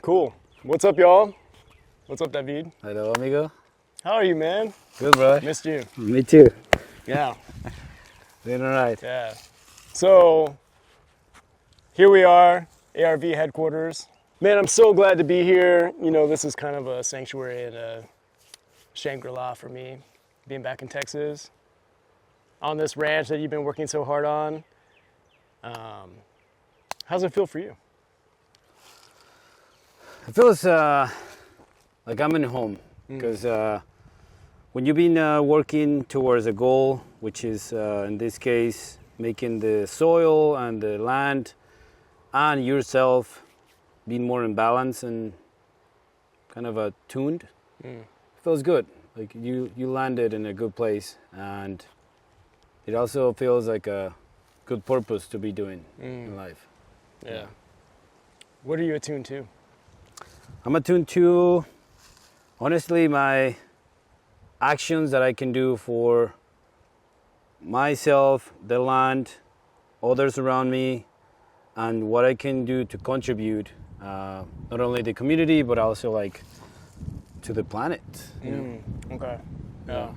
Cool. What's up, y'all? What's up, David? Hello, amigo. How are you, man? Good, bro. Missed you. Me too. Yeah. Doing all right. Yeah. So, here we are, ARV headquarters. Man, I'm so glad to be here. You know, this is kind of a sanctuary and a Shangri-La for me, being back in Texas, on this ranch that you've been working so hard on. How's it feel for you? It feels like I'm in home because when you've been working towards a goal, which is in this case making the soil and the land and yourself being more in balance and kind of attuned, it feels good. Like you landed in a good place, and it also feels like a good purpose to be doing in life. Yeah. What are you attuned to? I'm attuned to, honestly, my actions that I can do for myself, the land, others around me, and what I can do to contribute, not only the community, but also like to the planet. You know? Okay. Yeah.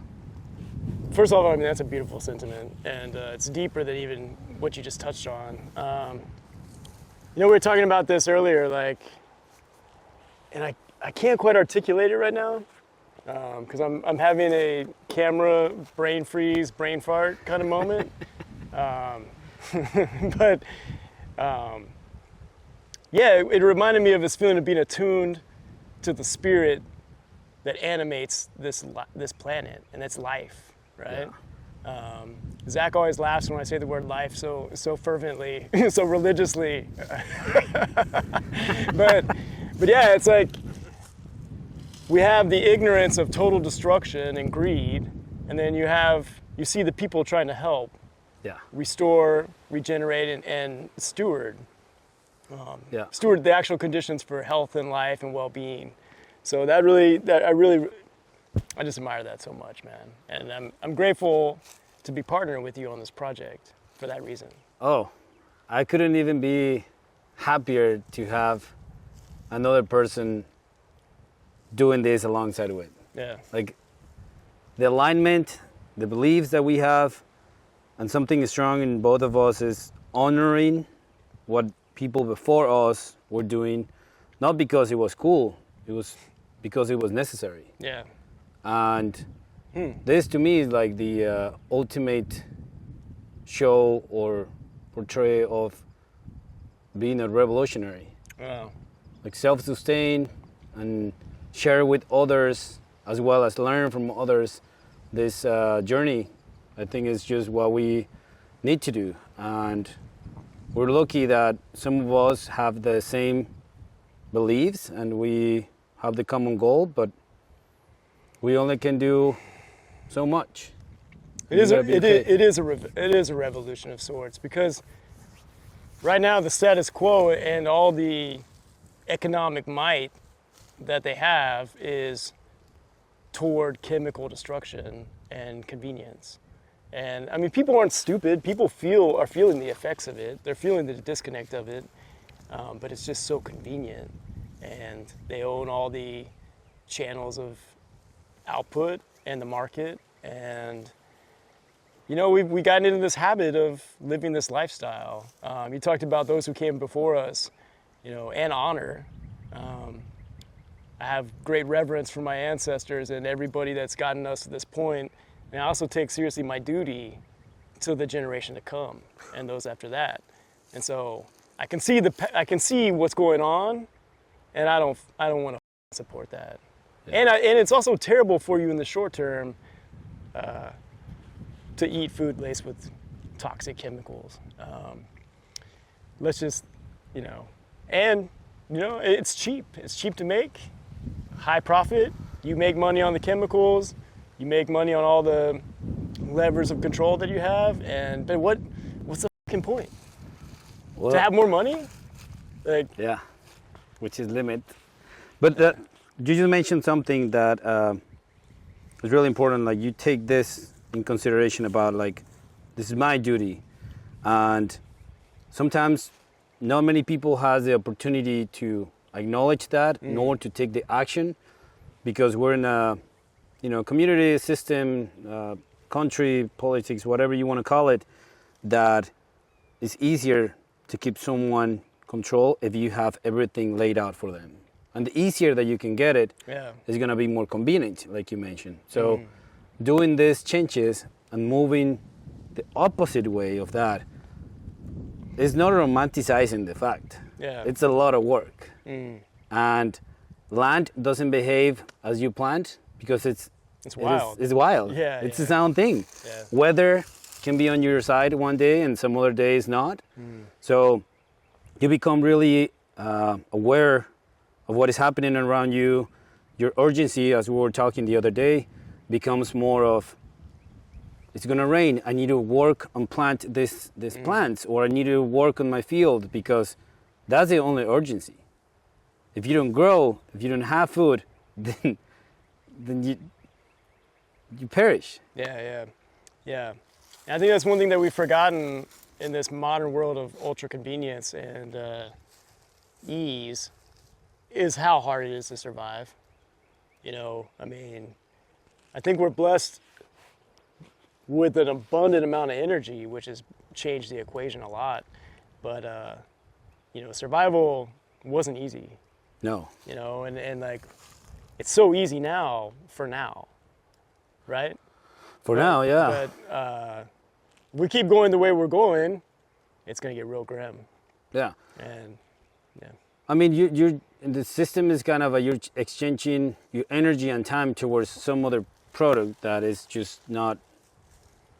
First of all, I mean, that's a beautiful sentiment, and it's deeper than even what you just touched on. You know, we were talking about this earlier, like, and I can't quite articulate it right now because I'm having a camera brain freeze, brain fart kind of moment. But yeah, it reminded me of this feeling of being attuned to the spirit that animates this planet and its life, right? Yeah. Zach always laughs when I say the word life so fervently, so religiously. but yeah, it's like we have the ignorance of total destruction and greed, and then you see the people trying to help, restore, regenerate, and steward. Steward the actual conditions for health and life and well-being. So I just admire that so much, man. And I'm grateful to be partnering with you on this project for that reason. Oh, I couldn't even be happier to have another person doing this alongside with. Yeah. Like the alignment, the beliefs that we have, and something strong in both of us is honoring what people before us were doing, not because it was cool, it was because it was necessary. Yeah. And this to me is like the ultimate show or portrayal of being a revolutionary. Wow. Like self-sustain and share with others as well as learn from others. This journey, I think, is just what we need to do. And we're lucky that some of us have the same beliefs and we have the common goal, but we only can do so much. It is a revolution of sorts, because right now the status quo and all the economic might that they have is toward chemical destruction and convenience. And I mean, people aren't stupid. People are feeling the effects of it. They're feeling the disconnect of it, but it's just so convenient. And they own all the channels of output and the market. And you know, we gotten into this habit of living this lifestyle. You talked about those who came before us, you know, and honor. I have great reverence for my ancestors and everybody that's gotten us to this point. And I also take seriously my duty to the generation to come and those after that. And so I can see what's going on, and I don't want to support that. Yeah. And it's also terrible for you in the short term to eat food laced with toxic chemicals. Let's just, you know, and you know, it's cheap. It's cheap to make, high profit. You make money on the chemicals. You make money on all the levers of control that you have. But what's the fucking point? Well, to have more money? Like, yeah, which is limit. But you just mentioned something that is really important. Like, you take this in consideration about, like, this is my duty. And sometimes not many people has the opportunity to acknowledge that, nor to take the action, because we're in a, community system, country, politics, whatever you want to call it, that it's easier to keep someone control if you have everything laid out for them. And the easier that you can get it is going to be more convenient, like you mentioned. So doing these changes and moving the opposite way of that is not romanticizing the fact. Yeah. It's a lot of work. And land doesn't behave as you planned because it's wild. It's wild. Yeah, it's its own thing. Yeah. Weather can be on your side one day and some other days not. So you become really aware of what is happening around you. Your urgency, as we were talking the other day, becomes more of, it's going to rain, I need to work and plant this plants, or I need to work on my field, because that's the only urgency. If you don't grow, if you don't have food, then you perish. Yeah. And I think that's one thing that we've forgotten in this modern world of ultra convenience and ease, is how hard it is to survive. I think we're blessed with an abundant amount of energy, which has changed the equation a lot. But, survival wasn't easy. No. And like, it's so easy now, for now, right? For now, yeah. But we keep going the way we're going, it's going to get real grim. Yeah. And, yeah. I mean, you're the system is kind of you're exchanging your energy and time towards some other product that is just not,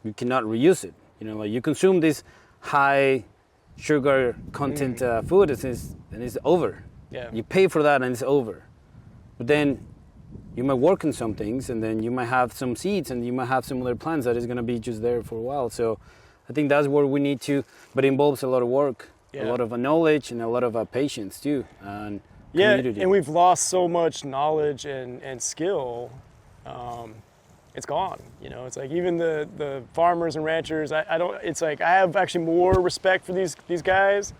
you cannot reuse it. Like you consume this high sugar content food, and it's over. Yeah. You pay for that and it's over. But then you might work on some things, and then you might have some seeds, and you might have some other plants that is going to be just there for a while. So I think that's where we need to, but it involves a lot of work, a lot of knowledge, and a lot of patience too. And community. And we've lost so much knowledge and skill. It's gone. It's like even the farmers and ranchers, it's like I have actually more respect for these guys,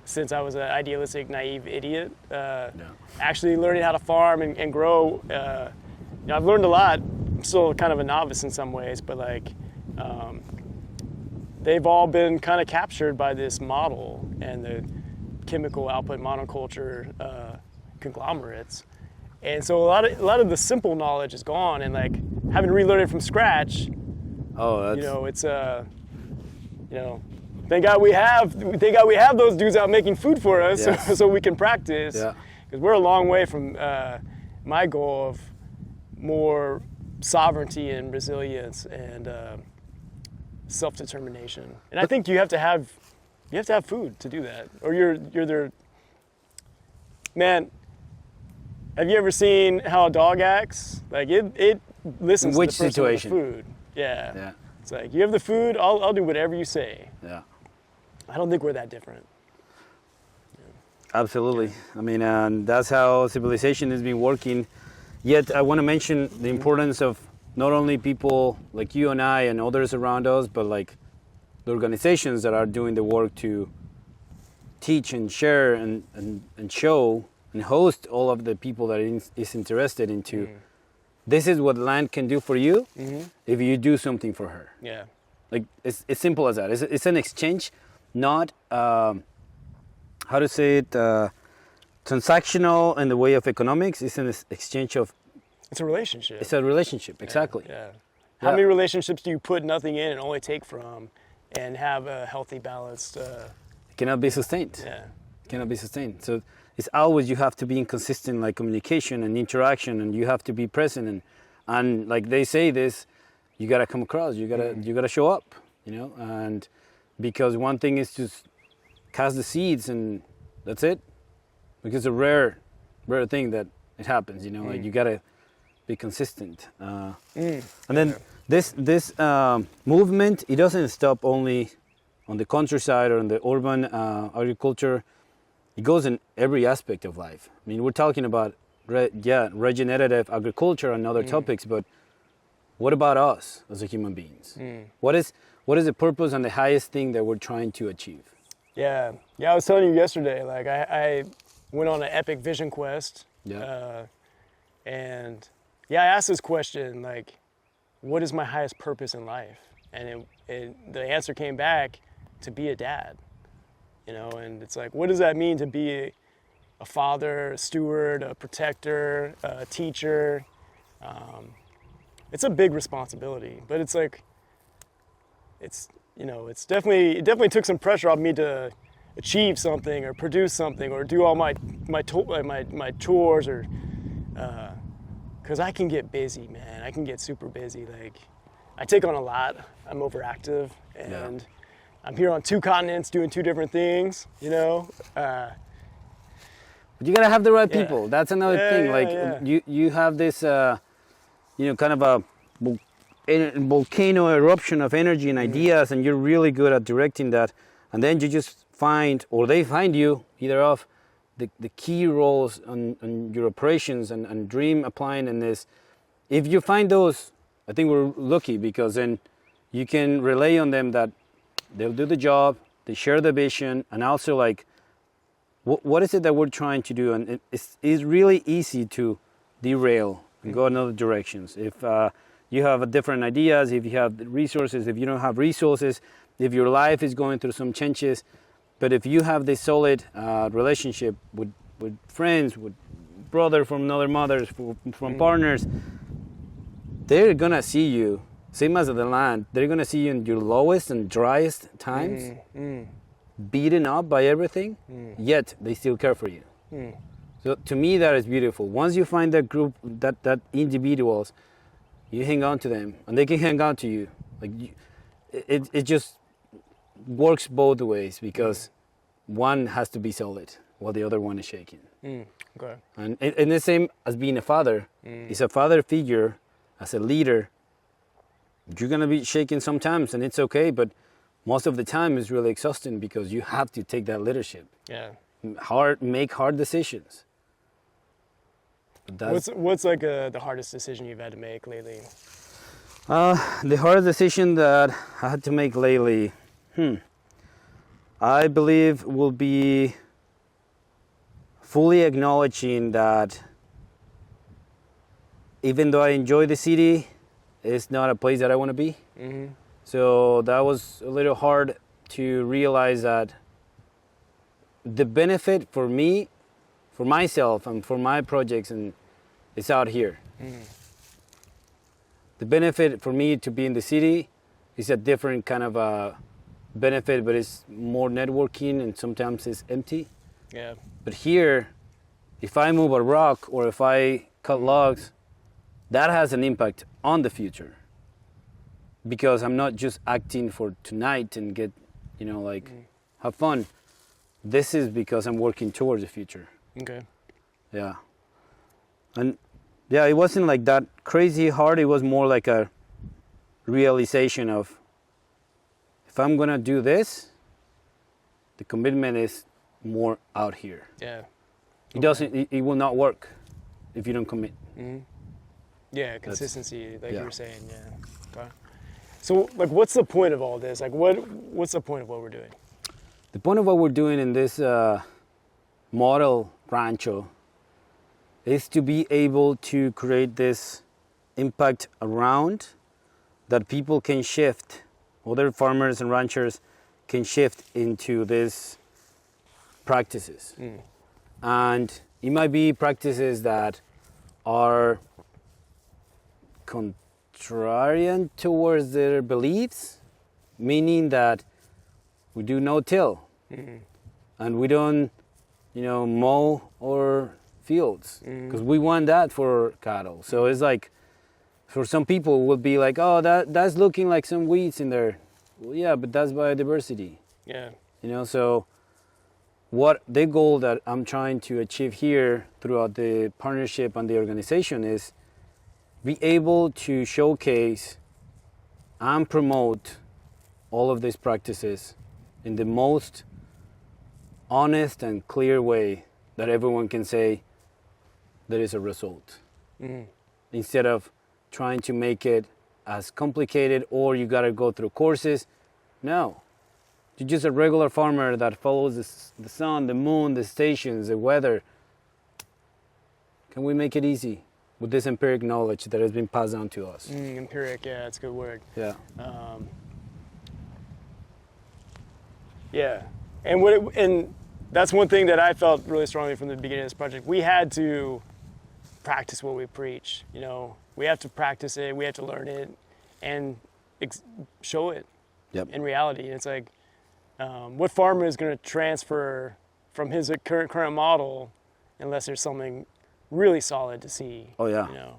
since I was an idealistic, naive idiot. Actually learning how to farm and grow. I've learned a lot. I'm still kind of a novice in some ways, but like they've all been kind of captured by this model and the chemical output monoculture conglomerates. And so a lot of the simple knowledge is gone, and like having to relearn it from scratch. Oh, that's... It's thank God we have those dudes out making food for us, so we can practice. Yeah. Because we're a long way from my goal of more sovereignty and resilience and self-determination. And I think you have to have food to do that, or you're there. Man, have you ever seen how a dog acts? Like it listens to the person with the food. Yeah. It's like, you have the food, I'll do whatever you say. Yeah. I don't think we're that different. Absolutely. I mean, that's how civilization has been working. Yet I want to mention the importance of not only people like you and I and others around us, but like the organizations that are doing the work to teach and share and show and host all of the people that is interested into this is what land can do for you if you do something for her. Yeah. Like it's simple as that. It's an exchange, not how to say it, transactional in the way of economics. It's an exchange of. It's a relationship. It's a relationship, exactly. Yeah. How many relationships do you put nothing in and only take from, and have a healthy, balanced? It cannot be sustained. Yeah. It cannot be sustained. So it's always you have to be in consistent like communication and interaction, and you have to be present and like they say this, you gotta come across. You gotta show up. And because one thing is to cast the seeds and that's it. Because it's a rare thing that it happens. Like you gotta be consistent. And then this movement, it doesn't stop only on the countryside or on the urban agriculture. It goes in every aspect of life. I mean, we're talking about regenerative agriculture and other topics, but what about us as human beings? What is the purpose and the highest thing that we're trying to achieve? Yeah. I was telling you yesterday, like I went on an epic vision quest. Yeah. And yeah, I asked this question, like, what is my highest purpose in life? And the answer came back to be a dad, you know, and it's like, what does that mean to be a father, a steward, a protector, a teacher? It's a big responsibility, but it's like, it's, you know, it definitely took some pressure off me to achieve something or produce something or do all my chores or, cause I can get busy, man. I can get super busy. Like, I take on a lot. I'm overactive, and I'm here on 2 continents doing 2 different things, you know? But you gotta have the right people. That's another thing. Like you have this, you know, kind of a volcano eruption of energy and ideas, and you're really good at directing that. And then you just find, or they find you, either of the key roles on your operations and dream applying in this. If you find those, I think we're lucky, because then you can rely on them that they'll do the job, they share the vision, and also like, what is it that we're trying to do? And it's really easy to derail and go in other directions. If you have different ideas, if you have resources, if you don't have resources, if your life is going through some changes, but if you have this solid relationship with friends, with brother from another mothers, from partners, they're gonna see you, same as the land, they're gonna see you in your lowest and driest times, beaten up by everything, yet they still care for you. So to me, that is beautiful. Once you find that group, that individuals, you hang on to them, and they can hang on to you. Like it just works both ways, because one has to be solid while the other one is shaking. Okay. And the same as being a father. Is a father figure, as a leader, you're gonna be shaking sometimes, and it's okay, but most of the time it's really exhausting, because you have to take that leadership. Yeah. Make hard decisions. What's like the hardest decision you've had to make lately? The hardest decision that I had to make lately, I believe, will be fully acknowledging that even though I enjoy the city, it's not a place that I want to be. So that was a little hard to realize that the benefit for me, for myself, and for my projects, and it's out here. The benefit for me to be in the city is a different kind of a benefit, but it's more networking, and sometimes it's empty. Yeah. But here, if I move a rock or if I cut logs, that has an impact on the future, because I'm not just acting for tonight and get, you know, like have fun. This is because I'm working towards the future. Okay. Yeah. And yeah, it wasn't like that crazy hard. It was more like a realization of, if I'm gonna do this, the commitment is more out here. Yeah. It will not work if you don't commit. Yeah, consistency, like you were saying. Yeah. Okay. So, like, what's the point of all this? Like, what's the point of what we're doing? The point of what we're doing in this model rancho is to be able to create this impact around that people can shift, other farmers and ranchers can shift into these practices. And it might be practices that are contrarian towards their beliefs, meaning that we do no-till, and we don't, mow our fields, because we want that for cattle. So it's like, for some people, it would be like, oh, that's looking like some weeds in there. Well, yeah, but that's biodiversity. Yeah. So what the goal that I'm trying to achieve here throughout the partnership and the organization is be able to showcase and promote all of these practices in the most honest and clear way that everyone can say there is a result. Instead of trying to make it as complicated, or you got to go through courses. No, You're just a regular farmer that follows the sun, the moon, the stations, the weather. Can we make it easy with this empiric knowledge that has been passed down to us? Empiric, yeah, that's a good word. Yeah. Yeah, and that's one thing that I felt really strongly from the beginning of this project. We had to practice what we preach. You know, we have to practice it, we have to learn it, and show it in reality. It's like, what farmer is going to transfer from his current model unless there's something really solid to see? Oh yeah. You know,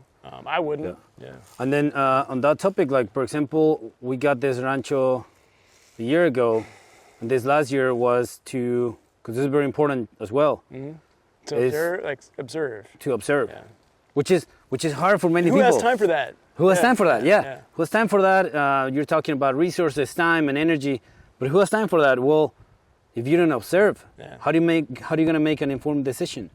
I wouldn't. Yeah. And then on that topic, like for example, we got this rancho a year ago, and this last year was to, because this is very important as well. To observe. To observe, Yeah. which is hard for many Who people. has time for that? Who has time for that? Yeah. Yeah. Who has time for that? You're talking about resources, time, and energy, but who has time for that? Well, if you don't observe, how are you going to make an informed decision?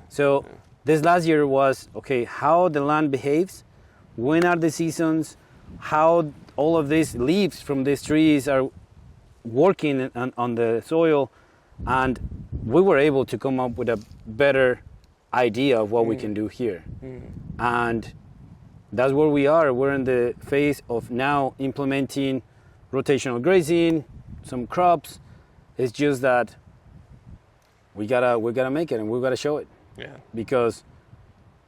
So this last year was, okay, how the land behaves, when are the seasons, how all of these leaves from these trees are working on the soil, and we were able to come up with a better idea of what we can do here. And that's where we are. We're in the phase of now implementing rotational grazing, some crops. It's just that we gotta make it, and we gotta show it. Yeah. Because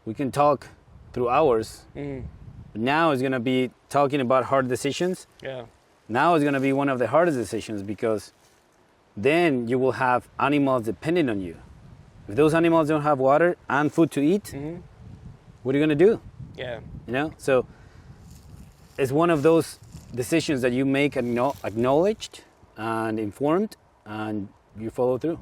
we can talk through hours. But now it's gonna be talking about hard decisions. Yeah. Now it's gonna be one of the hardest decisions, because then you will have animals depending on you. If those animals don't have water and food to eat, what are you gonna do? Yeah. You know, so it's one of those decisions that you make acknowledged and informed, and you follow through.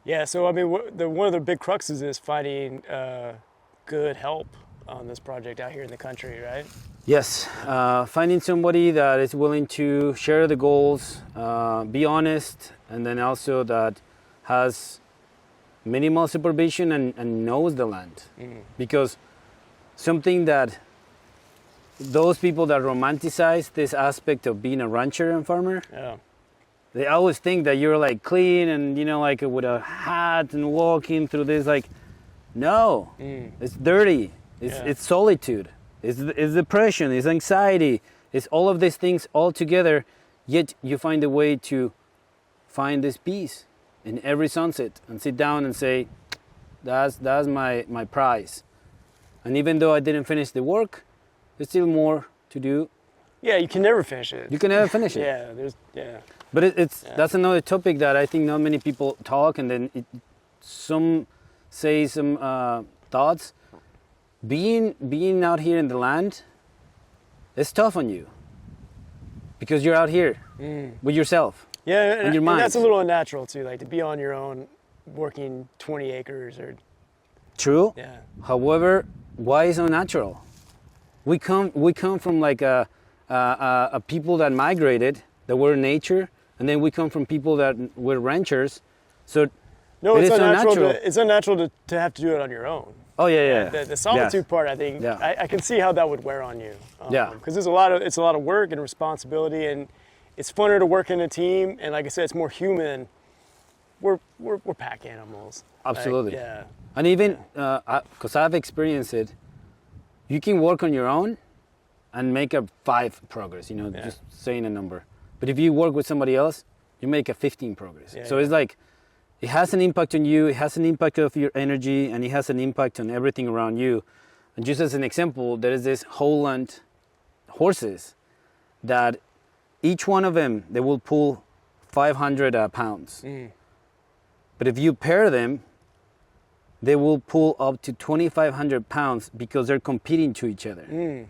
Yeah. So I mean, one of the big cruxes is finding good help on this project out here in the country, right? Yes, finding somebody that is willing to share the goals, be honest, and then also that has minimal supervision and knows the land. Because something that those people that romanticize this aspect of being a rancher and farmer, they always think that you're like clean and, you know, like with a hat and walking through this, like, no, it's dirty, it's solitude, it's depression, it's anxiety, it's all of these things all together, yet you find a way to find this peace in every sunset and sit down and say, that's my prize. And even though I didn't finish the work, there's still more to do. Yeah, you can never finish it. You can never finish it. But that's another topic that I think not many people talk, and then some say some thoughts. Being out here in the land, it's tough on you, because you're out here with yourself. Yeah, and your mind. And that's a little unnatural too, like to be on your own, working 20 acres or. True. Yeah. However, why is it unnatural? We come from like a people that migrated, that were in nature, and then we come from people that were ranchers. So no, it's unnatural. It's unnatural to have to do it on your own. Oh yeah. The solitude part, I think, I can see how that would wear on you. Because it's a lot of work and responsibility, and it's funner to work in a team. And like I said, it's more human. We're pack animals. Absolutely. Like, And even because I've experienced it, you can work on your own and make a 5 progress. You know, just saying a number. But if you work with somebody else, you make a 15 progress. So it's like, it has an impact on you, it has an impact of your energy, and it has an impact on everything around you. And just as an example, there is this Holland horses that each one of them, they will pull 500 pounds. But if you pair them, they will pull up to 2,500 pounds because they're competing to each other.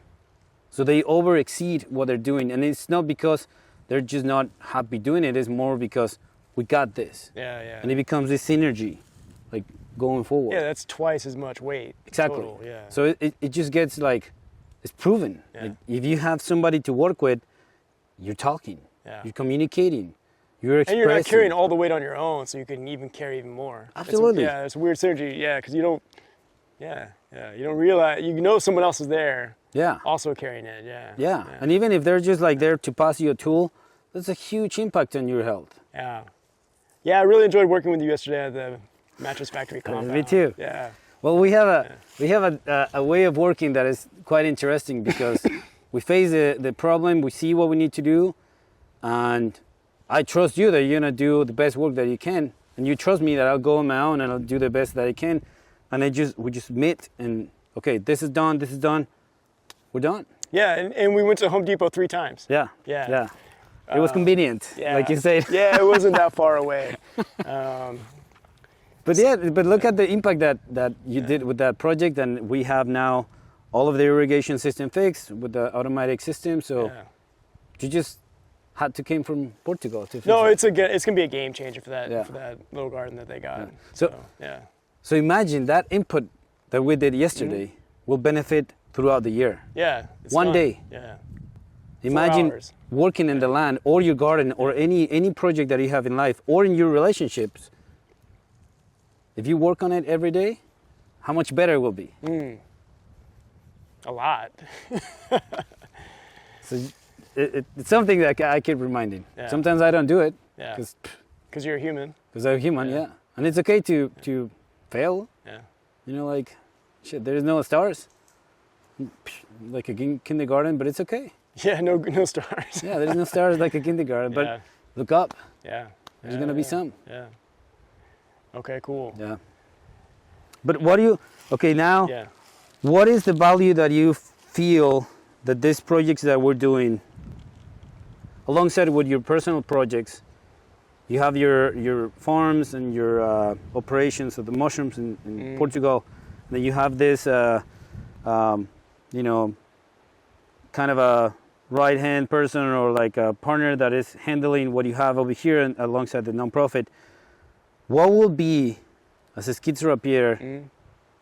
So they over exceed what they're doing. And it's not because they're just not happy doing it, it's more because we got this. And it becomes this synergy, like going forward. Yeah, that's twice as much weight. Exactly. Total, So it just gets like, it's proven. Like if you have somebody to work with, you're talking, you're communicating, you're expressing. And you're not carrying all the weight on your own, so you can even carry even more. Absolutely. It's a weird synergy, because you don't, you don't realize, you know someone else is there. Also carrying it, And even if they're just like there to pass you a tool, that's a huge impact on your health. Yeah. Yeah, I really enjoyed working with you yesterday at the Mattress Factory compound. Me too. Yeah. Well, we have a way of working that is quite interesting because we face the problem, we see what we need to do, and I trust you that you're gonna do the best work that you can, and you trust me that I'll go on my own and I'll do the best that I can, and we just meet and okay, this is done, we're done. Yeah, and we went to Home Depot 3 times. Yeah. Yeah. It was convenient, Yeah. like you said. Yeah, it wasn't that far away. But look at the impact that you did with that project, and we have now all of the irrigation system fixed with the automatic system. So you just had to came from Portugal to fix it. It's gonna be a game changer for that little garden that they got. Yeah. So imagine that input that we did yesterday will benefit throughout the year. Yeah. One day. Yeah. Imagine 4 hours. working in the land or your garden or any project that you have in life or in your relationships. If you work on it every day, how much better it will be. A lot. So it's something that I keep reminding. Yeah. Sometimes I don't do it. Yeah. Because you're a human. Because I'm human, yeah. And it's okay to fail. Yeah. You know, like, shit, there's no stars. Like a kindergarten, but it's okay. Yeah, no stars. Yeah, there's no stars like a kindergarten, but look up. Yeah. There's gonna be some. Yeah. Okay, cool. Yeah. But what do you, now, Yeah. what is the value that you feel that these projects that we're doing, alongside with your personal projects, you have your farms and your operations of the mushrooms in Portugal, and then you have this, kind of a right-hand person or like a partner that is handling what you have over here and alongside the nonprofit. What will be, as a Skeets Rapier,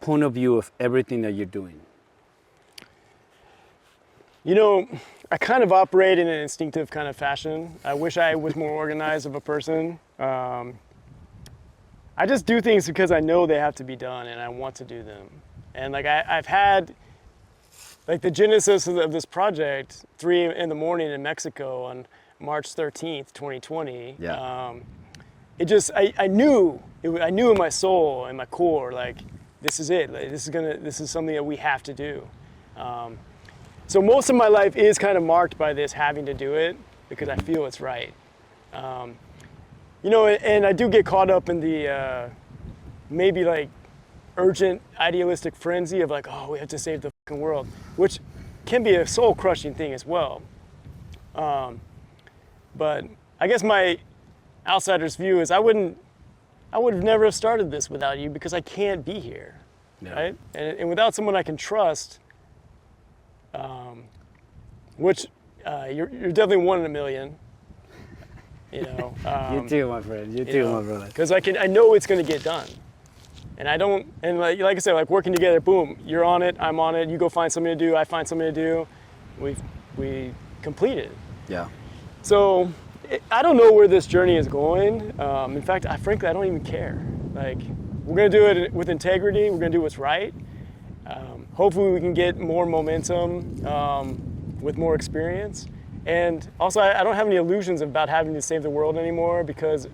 point of view of everything that you're doing? You know, I kind of operate in an instinctive kind of fashion. I wish I was more organized of a person. I just do things because I know they have to be done and I want to do them. And like I've had, like the genesis of this project, 3 in the morning in Mexico on March 13th, 2020. Yeah. It just, I knew in my soul and my core, like, this is it. Like, this is something that we have to do. So most of my life is kind of marked by this having to do it because I feel it's right. And I do get caught up in the maybe like urgent idealistic frenzy of like, oh, we have to save the fucking world, which can be a soul crushing thing as well. But I guess my outsider's view is I would have never have started this without you because I can't be here, right? And without someone I can trust, which you're definitely 1 in a million, you know. You too, my friend. You too, my brother. Because I know it's going to get done, and I don't. And like I said, like working together, boom, you're on it, I'm on it. You go find something to do, I find something to do. We complete it. Yeah. So I don't know where this journey is going. In fact, frankly, I don't even care. Like, we're going to do it with integrity. We're going to do what's right. Hopefully we can get more momentum with more experience. And also, I don't have any illusions about having to save the world anymore because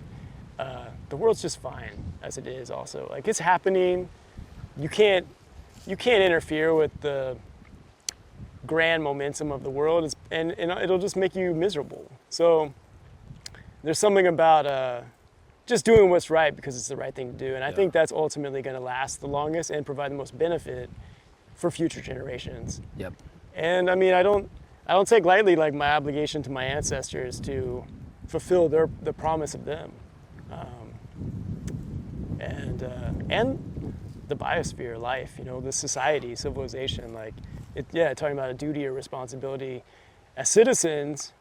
the world's just fine as it is also. Like, it's happening. You can't interfere with the grand momentum of the world, and it'll just make you miserable. So there's something about just doing what's right because it's the right thing to do. And I think that's ultimately going to last the longest and provide the most benefit for future generations. Yep. And I mean, I don't take lightly like my obligation to my ancestors to fulfill the promise of them. And the biosphere, life, you know, the society, civilization, like, talking about a duty or responsibility. As citizens,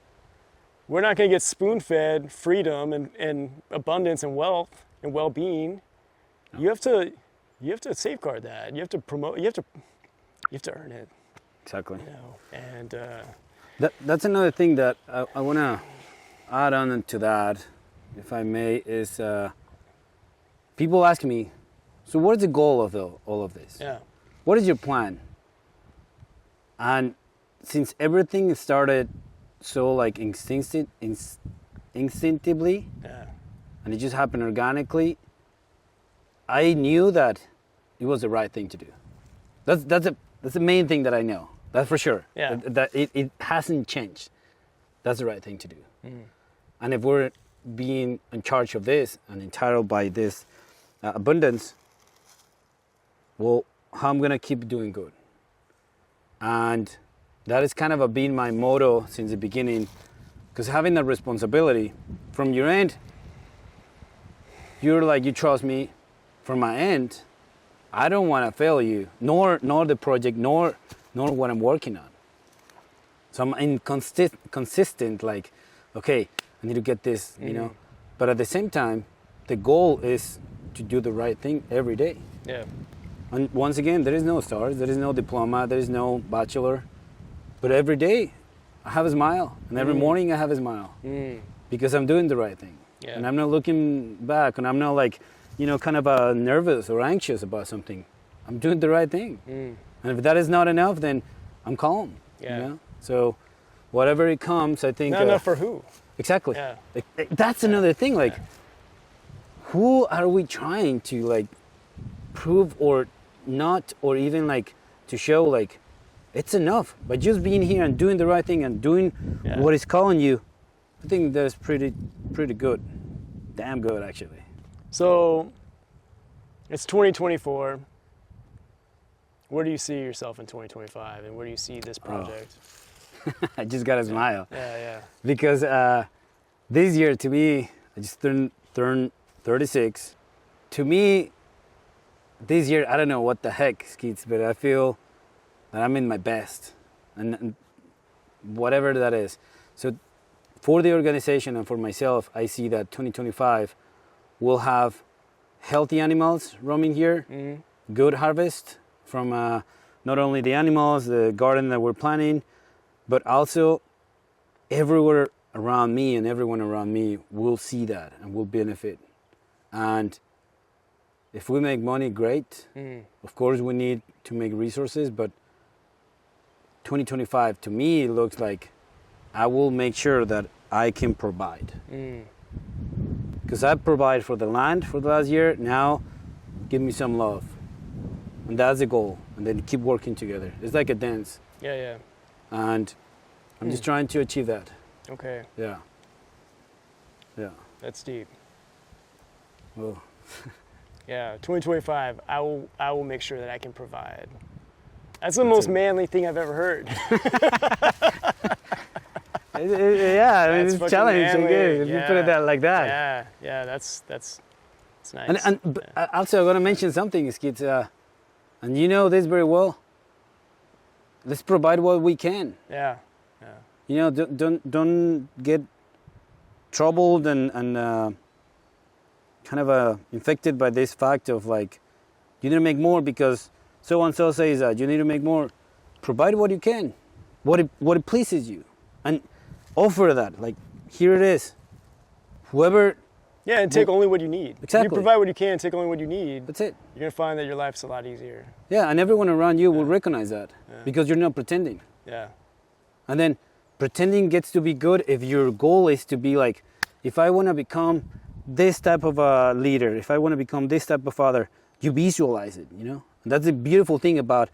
we're not going to get spoon-fed freedom and abundance and wealth and well-being. No. You have to safeguard that. You have to promote. You have to earn it. Exactly. You know? And that's another thing that I want to add on to that, if I may, is people ask me, so what is the goal of all of this? Yeah. What is your plan? And since everything started so like instinctively, Yeah. and it just happened organically. I knew that it was the right thing to do. That's the main thing that I know. That's for sure. Yeah. That it hasn't changed. That's the right thing to do. And if we're being in charge of this and entitled by this abundance, well, how I'm gonna keep doing good? And that is kind of been my motto since the beginning, because having that responsibility from your end, you're like, you trust me. From my end, I don't want to fail you, nor the project, nor what I'm working on. So I'm consistent, like, okay, I need to get this, you know. But at the same time, the goal is to do the right thing every day. Yeah. And once again, there is no stars, there is no diploma, there is no bachelor. But every day, I have a smile. And every morning, I have a smile. Because I'm doing the right thing. Yeah. And I'm not looking back, and I'm not like, you know, kind of nervous or anxious about something. I'm doing the right thing. And if that is not enough, then I'm calm. Yeah. You know? So whatever it comes, I think... Not enough for who? Exactly. Yeah. That's another thing. Like, who are we trying to, like, prove or not, or even, like, to show, like, it's enough. By just being here and doing the right thing and doing what is calling you, I think that's pretty good. Damn good, actually. So, it's 2024. Where do you see yourself in 2025, and where do you see this project? I just got a smile. Yeah. Because this year, to me, I just turned 36. To me, this year, I don't know what the heck, Skeets, but I feel that I'm in my best, and whatever that is. So for the organization and for myself, I see that 2025 will have healthy animals roaming here, good harvest from not only the animals, the garden that we're planting, but also everywhere around me, and everyone around me will see that and will benefit. And if we make money, great. Of course, we need to make resources, but 2025 to me looks like I will make sure that I can provide. Because I provide for the land for the last year. Now, give me some love. And that's the goal. And then keep working together. It's like a dance. Yeah. And I'm just trying to achieve that. Okay. Yeah. That's deep. Oh. Yeah, 2025, I will make sure that I can provide. That's the most manly thing I've ever heard. Yeah, I mean, That's it's fucking challenging. manly. Okay, if you put it that like that. Yeah, that's nice. But also, I'm going to mention something, Skeets, and you know this very well. Let's provide what we can. Yeah. You know, don't get troubled and kind of infected by this fact of like, you need to make more because so and so says that you need to make more. Provide what you can, what it pleases you, and offer that. Like, here it is. Whoever. Yeah, and take only what you need. Exactly. You provide what you can, take only what you need. That's it. You're gonna find that your life's a lot easier. Yeah, and everyone around you will recognize that because you're not pretending. Yeah. And then pretending gets to be good if your goal is to be like, if I want to become this type of a leader, if I want to become this type of father, you visualize it, you know? And that's the beautiful thing about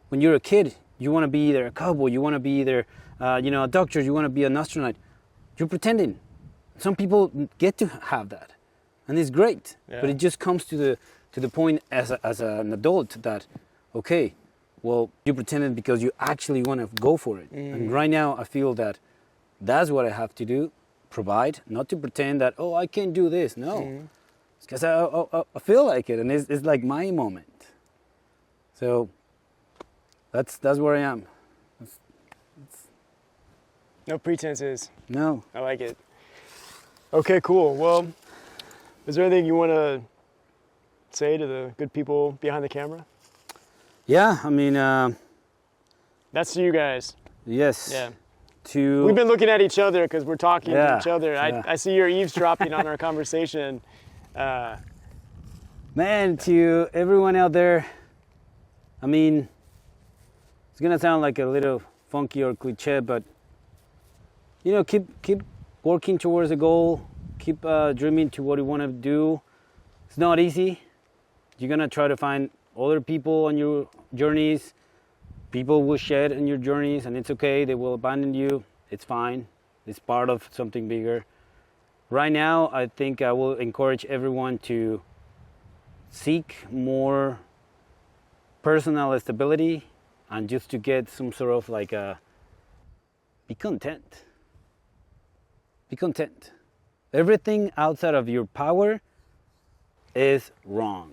when you're a kid, you want to be either a cowboy, you want to be either, a doctor, you want to be an astronaut. You're pretending. Some people get to have that, and it's great. Yeah. But it just comes to the point as an adult that, okay, well, you pretended because you actually want to go for it. And right now, I feel that that's what I have to do, provide, not to pretend that, oh, I can't do this. No, it's because I feel like it, and it's like my moment. So that's where I am. No pretenses. No. I like it. Okay, cool. Well, is there anything you want to say to the good people behind the camera? Yeah, I mean, That's to you guys. yes. Yeah. We've been looking at each other because we're talking to each other. Yeah. I see you're eavesdropping on our conversation. Man, to everyone out there, I mean, it's gonna sound like a little funky or cliche, but you know, keep working towards a goal. Keep dreaming to what you want to do. It's not easy. You're gonna try to find other people on your journeys. People will shed in your journeys, and it's okay. They will abandon you. It's fine. It's part of something bigger. Right now, I think I will encourage everyone to seek more personal stability and just to get some sort of like be content. Be content. Everything outside of your power is wrong.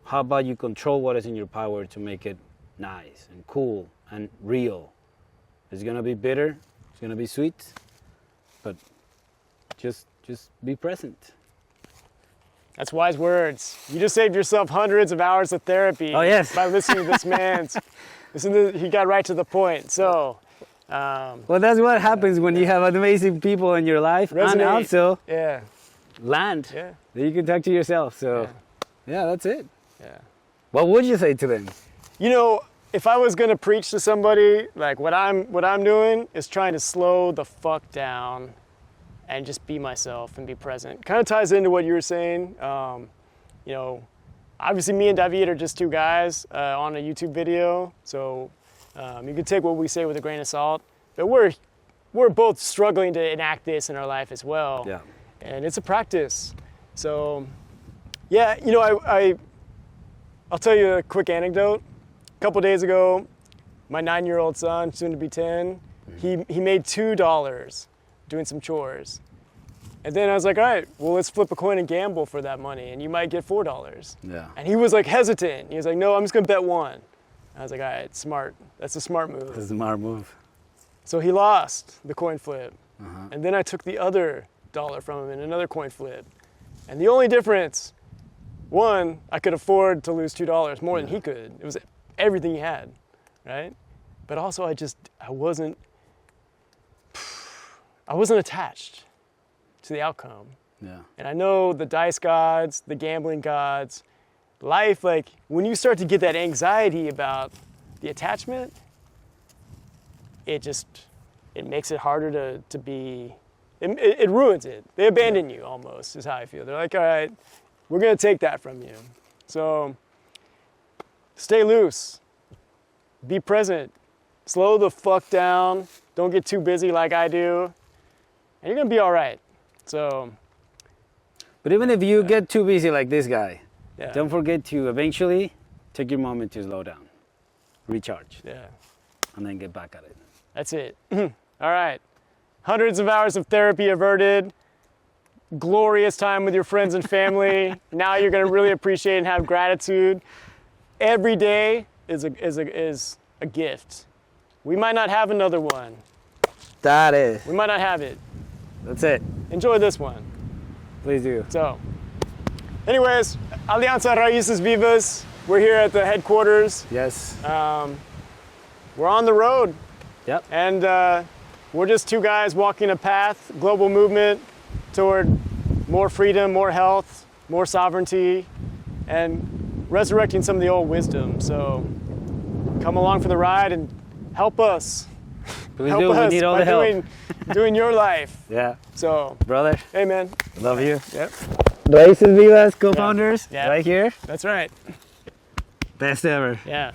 How about you control what is in your power to make it nice and cool and real? It's gonna be bitter, it's gonna be sweet, but just be present. That's wise words. You just saved yourself hundreds of hours of therapy. Oh, yes. By listening to this man. He got right to the point. So. Well, that's what happens when you have amazing people in your life, and also land that you can talk to yourself. So, yeah, that's it. Yeah. What would you say to them? You know, if I was gonna preach to somebody, like what I'm doing is trying to slow the fuck down and just be myself and be present. Kind of ties into what you were saying. You know, obviously me and David are just two guys on a YouTube video, so you can take what we say with a grain of salt. But we're both struggling to enact this in our life as well. Yeah. And it's a practice. So, yeah, you know, I'll tell you a quick anecdote. A couple days ago, my 9-year-old son, soon to be 10, he made $2 doing some chores. And then I was like, all right, well, let's flip a coin and gamble for that money, and you might get $4. Yeah. And he was like hesitant. He was like, no, I'm just gonna bet one. I was like, all right, smart. That's a smart move. That's a smart move. So he lost the coin flip. And then I took the other $1 from him in another coin flip. And the only difference, one, I could afford to lose $2 more than he could. It was everything he had, right? But also I wasn't attached to the outcome. Yeah. And I know the dice gods, the gambling gods, life, like when you start to get that anxiety about the attachment, it makes it harder to be, it ruins it. They abandon you almost, is how I feel. They're like, all right, we're gonna take that from you. So stay loose, be present, slow the fuck down, don't get too busy like I do, and you're gonna be all right. So. But even if you get too busy like this guy, Yeah. don't forget to eventually take your moment to slow down, recharge, and then get back at it. That's it. All right. Hundreds of hours of therapy averted. Glorious time with your friends and family. Now you're going to really appreciate and have gratitude. Every day is a gift. We might not have another one. That is. We might not have it. That's it. Enjoy this one. Please do. So, anyways, Alianza Raices Vivas. We're here at the headquarters. Yes. We're on the road. Yep. And we're just two guys walking a path, global movement toward more freedom, more health, more sovereignty, and resurrecting some of the old wisdom. So come along for the ride and help us. Please do. We need all the help. Doing your life. Yeah. So, brother. hey, man. Love you. Yep. Raices Vivas, co-founders, Yeah. right here. That's right. Best ever. Yeah.